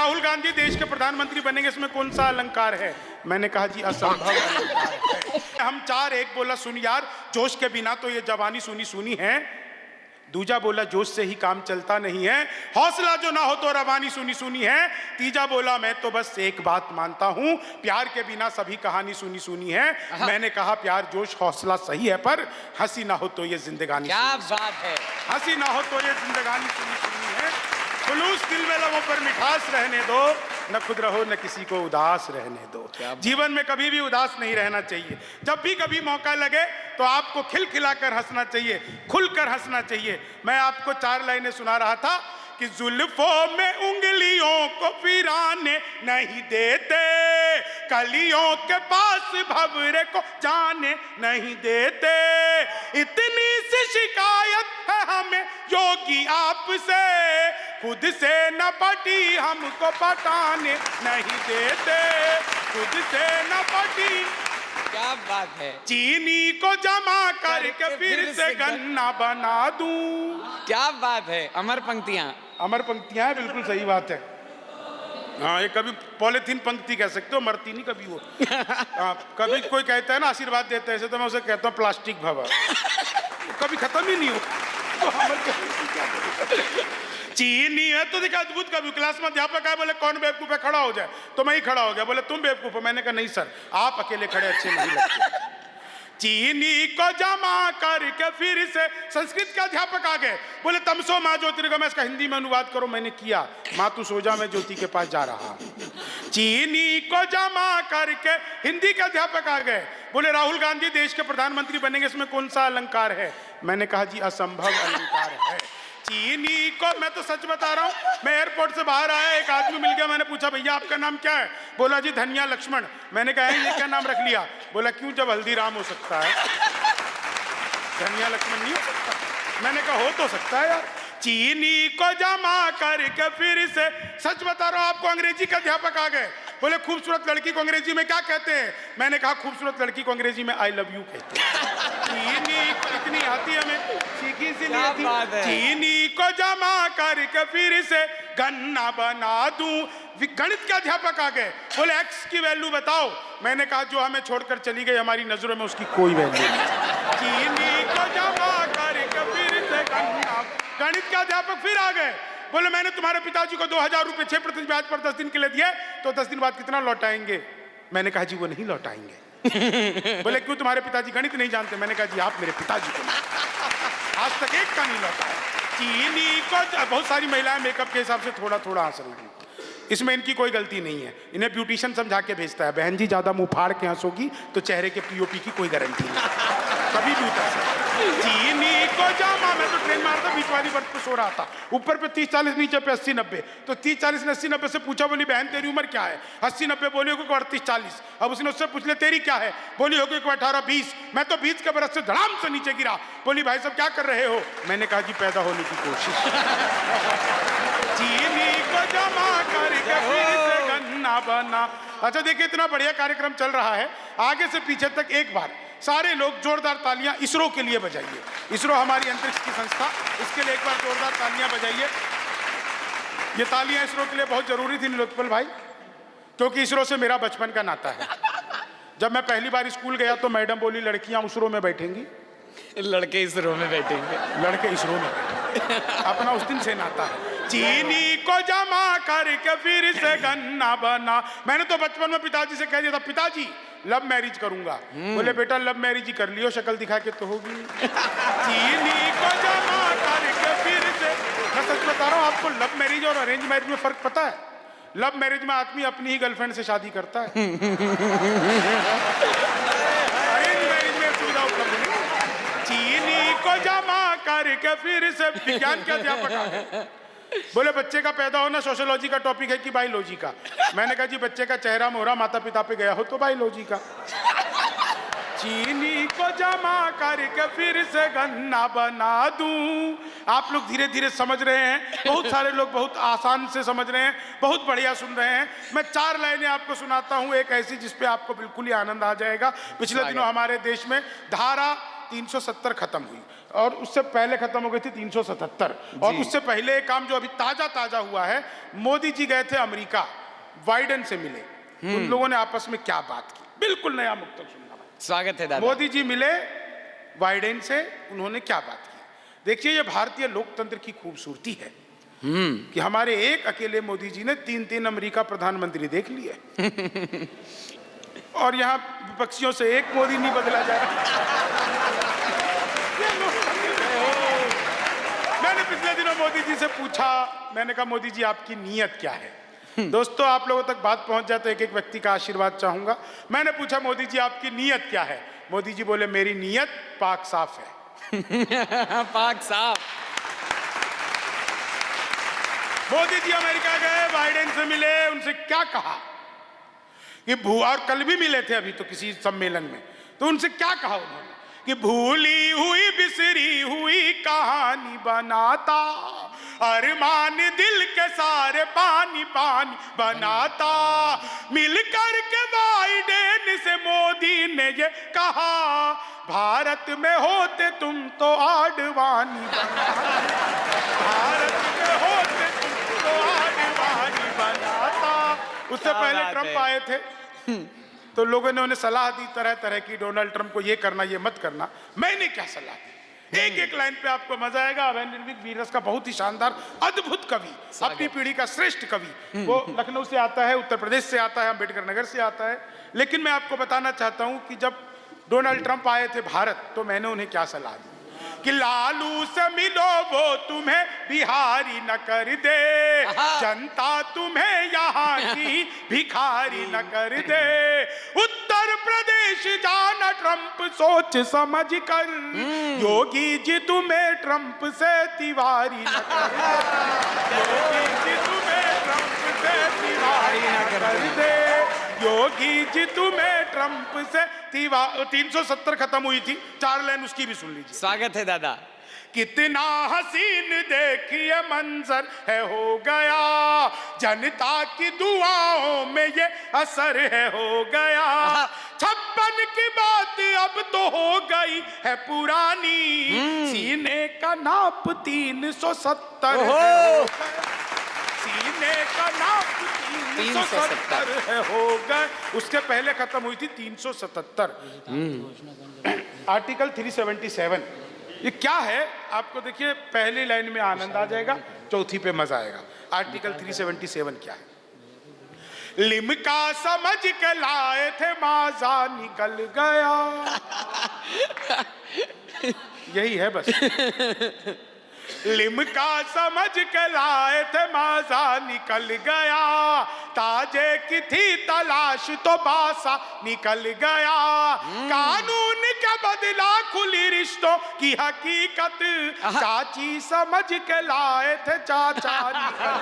राहुल गांधी देश के प्रधानमंत्री बनेंगे, इसमें कौन सा अलंकार है? मैंने कहा जी असंभव अलंकार है। हम चार, एक बोला सुन यार जोश के बिना तो ये जवानी सुनी सुनी है। दूजा बोला जोश से ही काम चलता नहीं है, हौसला जो ना हो तो रवानी सुनी सुनी है। तीजा बोला मैं तो बस एक बात मानता हूं, प्यार के बिना सभी कहानी सुनी सुनी है। मैंने कहा प्यार जोश हौसला सही है, पर हंसी ना हो तो ये जिंदगानी। क्या बात है, हंसी ना हो तो ये जिंदगानी सुनी सुनी है। खुलूस दिल में लबों पर मिठास रहने दो, न खुद रहो न किसी को उदास रहने दो। जीवन में कभी भी उदास नहीं रहना चाहिए। जब भी कभी मौका लगे तो आपको खिलखिलाकर हंसना चाहिए, खुलकर हंसना चाहिए। मैं आपको 4 लाइनें सुना रहा था कि जुल्फों में उंगलियों को फिराने नहीं देते, कलियों के पास भंवरे को जाने नहीं देते। इतनी सी शिकायत है हमें योगी आपसे, खुद से न पटी हमको पटाने नहीं देते, खुद से न पटी। क्या बात है। चीनी को जमा करके फिर से गन्ना बना दूं। क्या बात है, अमर पंक्तियां। अमर पंक्तियां, बिल्कुल सही बात है। हाँ, ये कभी पॉलिथीन पंक्ति कह सकते हो, मरती नहीं कभी वो। कभी कोई कहता है ना आशीर्वाद देते हैं, ऐसे तो मैं उसे कहता हूँ प्लास्टिक भवा, कभी खत्म ही नहीं हो। चीनी है तो देखा अद्भुत। कभी क्लास में अध्यापक आए, बोले कौन बेवकूफ है, खड़ा हो जाए, तो मैं ही खड़ा हो गया। बोले तुम बेवकूफ हो। मैंने कहा नहीं सर, आप अकेले खड़े अच्छे नहीं लगते। चीनी को जमा करके फिर से संस्कृत के अध्यापक आ गए, बोले तमसो माँ ज्योतिर्गमय, इसका हिंदी में अनुवाद करो। मैंने किया, माँ तू सो जा मैं ज्योति के पास जा रहा। चीनी को जमा करके हिंदी के अध्यापक आ गए, बोले राहुल गांधी देश के प्रधानमंत्री बनेंगे, इसमें कौन सा अलंकार है? मैंने कहा जी असंभव अलंकार है। चीनी को, मैं तो सच बता रहा हूँ, मैं एयरपोर्ट से बाहर आया, एक आदमी मिल गया, मैंने पूछा भैया आपका नाम क्या है? बोला जी धनिया लक्ष्मण। मैंने कहा ये क्या नाम रख लिया? बोला क्यों, जब हल्दीराम हो सकता है, धनिया लक्ष्मण नहीं हो सकता? मैंने कहा हो तो सकता है यार। चीनी को जमा करके फिर से, सच बता रहा हूँ आपको, अंग्रेजी के अध्यापक आ गए, बोले खूबसूरत लड़की को अंग्रेजी में क्या कहते हैं? मैंने कहा खूबसूरत लड़की को अंग्रेजी में आई लव यू कहते हैं। चीनी इतनी आती हमें, सीखी सी नहीं आती। चीनी को जमा करके फिर से गन्ना बना दूं। गणित के अध्यापक आ गए, बोले एक्स की वैल्यू बताओ। मैंने कहा जो हमें छोड़कर चली गई हमारी नजरों में उसकी कोई वैल्यू नहीं। चीनी को जमा करके फिर से गन्ना। गणित के अध्यापक फिर आ गए, बोले मैंने तुम्हारे पिताजी को 2000 रुपए 6% ब्याज पर 10 दिन के लिए दिए, तो 10 दिन बाद कितना लौटाएंगे? मैंने कहा जी वो नहीं लौटाएंगे। बोले क्यों, तुम्हारे पिताजी गणित नहीं जानते? मैंने कहा जी आप मेरे पिताजी को आज तक एक का नहीं लौटाया। चीनी को, बहुत सारी महिलाएं मेकअप के हिसाब से थोड़ा थोड़ा हंस रही हैं, इसमें इनकी कोई गलती नहीं है। इन्हें ब्यूटिशियन समझा के भेजता है, बहन जी ज्यादा मुंह फाड़ के हंसोगी तो चेहरे के पीओपी की कोई गारंटी नहीं, कभी भी उतर सकता। चीनी को जामा, मैं तो ट्रेन में आता बीच वाली बर्थ पे सो रहा था, ऊपर पे 30-40, नीचे पे 80-90, तो 30-40 ने 80-90 से पूछा, बोली बहन तेरी उम्र क्या है? 80-90 बोली होगी 38-40। अब उसने उससे पूछ लिया तेरी क्या है? बोली होगी 18-20। मैं तो 20 के बरस से धड़ाम से नीचे गिरा। बोली भाई साहब क्या कर रहे हो? मैंने कहा जी पैदा होने की कोशिश। चीनी को जमा करके फिर से गन्ना बना। अच्छा देखिए, इतना बढ़िया कार्यक्रम चल रहा है, आगे से पीछे तक एक बार सारे लोग जोरदार तालियां इसरो के लिए बजाइए। इसरो हमारी अंतरिक्ष की संस्था, इसके लिए एक बार जोरदार तालियां बजाइए। ये तालियां इसरो के लिए बहुत जरूरी थी नीलोत्पल भाई, क्योंकि इसरो से मेरा बचपन का नाता है। जब मैं पहली बार स्कूल गया तो मैडम बोली लड़कियां इसरो में बैठेंगी, लड़के इसरो में बैठेंगे। लड़के इसरो में बैठेंगे। अपना उस दिन से नाता है। चीनी को जमा करके फिर से गन्ना बना। मैंने तो बचपन में पिताजी से कह दिया था पिताजी लव मैरिज करूंगा। बोले बेटा लव मैरिज ही कर लियो, शक्ल दिखा के तो होगी। चीनी को जमा करके फिर से, मैं सच बता रहा हूँ आपको, लव मैरिज और अरेंज मैरिज में फर्क पता है? लव मैरिज में आदमी अपनी ही गर्लफ्रेंड से शादी करता है, अरेंज मैरिज में सुविधा उपलब्ध नहीं। चीनी को जमा करके फिर से विज्ञान के अध्यापक आ गए, बोले बच्चे का पैदा होना सोशियोलॉजी का टॉपिक है कि बायोलॉजी का? मैंने कहा जी बच्चे का चेहरा मोहरा माता पिता पे गया हो तो बायोलॉजी का। चीनी को जमा करके फिर से गन्ना बना दूं। आप लोग धीरे धीरे समझ रहे हैं, बहुत सारे लोग बहुत आसान से समझ रहे हैं, बहुत बढ़िया सुन रहे हैं। मैं 4 लाइनें आपको सुनाता हूं, एक ऐसी जिसपे आपको बिल्कुल ही आनंद आ जाएगा। पिछले दिनों हमारे देश में धारा 370 खत्म हुई और उससे पहले खत्म हो गई थी 377। और जी। उससे पहले एक काम जो अभी ताजा ताजा हुआ है, मोदी जी गए थे अमेरिका, बाइडेन से मिले, उन लोगों ने आपस में क्या बात की, बिल्कुल नया मुक्तक सुनना भाई। स्वागत है दादा। मोदी जी मिले बाइडेन से, उन्होंने क्या बात की। देखिए ये भारतीय लोकतंत्र की खूबसूरती है कि हमारे एक अकेले मोदी जी ने 3 अमेरिका प्रधानमंत्री देख लिए और यहाँ विपक्षियों से एक मोदी नहीं बदला जा रहा। मैंने पिछले दिनों मोदी जी से पूछा, मैंने कहा मोदी जी आपकी नीयत क्या है। दोस्तों आप लोगों तक बात पहुंच जाए तो एक एक व्यक्ति का आशीर्वाद चाहूंगा। मैंने पूछा मोदी जी आपकी नीयत क्या है। मोदी जी बोले मेरी नीयत पाक साफ है। पाक साफ। मोदी जी अमेरिका गए, बाइडेन से मिले, उनसे क्या कहा कि और कल भी मिले थे अभी तो किसी सम्मेलन में, तो उनसे क्या कहा उन्होंने कि भूली हुई बिसरी हुई कहानी बनाता, अरमान दिल के सारे पानी पानी बनाता, मिलकर के बाइडेन से मोदी ने ये कहा, भारत में होते तुम तो आडवाणी बनाता, भारत में होते तुम तो आडवाणी बनाता। उससे पहले ट्रंप आए थे तो लोगों ने उन्हें सलाह दी तरह तरह की, डोनाल्ड ट्रंप को ये करना ये मत करना। मैंने क्या सलाह दी, एक एक लाइन पे आपको मजा आएगा। अवेंद्र वीरस का बहुत ही शानदार अद्भुत कवि, अपनी पीढ़ी का श्रेष्ठ कवि, वो लखनऊ से आता है, उत्तर प्रदेश से आता है, अम्बेडकर नगर से आता है। लेकिन मैं आपको बताना चाहता हूं कि जब डोनाल्ड ट्रंप आए थे भारत तो मैंने उन्हें क्या सलाह दी कि लालू से मिलो वो तुम्हें बिहारी न कर दे, जनता तुम्हें यहाँ की भिखारी न कर दे, उत्तर प्रदेश जाना ट्रंप सोच समझ कर, योगी जी तुम्हें ट्रंप से तिवारी न कर दे, योगी जी तुम्हें ट्रंप से तिवारी न कर दे, योगी जी तुम्हें ट्रंप से 370 खत्म हुई थी, 4 लाइन उसकी भी सुन लीजिए। स्वागत है दादा। कितना हसीन देखिए मंजर है हो गया, जनता की दुआओं में ये असर है हो गया, 56 की बात अब तो हो गई है पुरानी, सीने का नाप 370 है, सीने का नाप 370 है हो गए। उसके पहले खत्म हुई थी 377। आर्टिकल 377 ये क्या है आपको देखिए पहली लाइन में आनंद आ जाएगा, चौथी पे मजा आएगा। आर्टिकल 377 क्या है, लिमका समझ के लाए थे माजा निकल गया, यही है बस। लिमका समझ के लाए थे माजा निकल गया, ताजे की थी तलाश तो बासा निकल गया, कानून का बदला खुली रिश्तों की हकीकत, चाची समझ के लाए थे चाचा निकल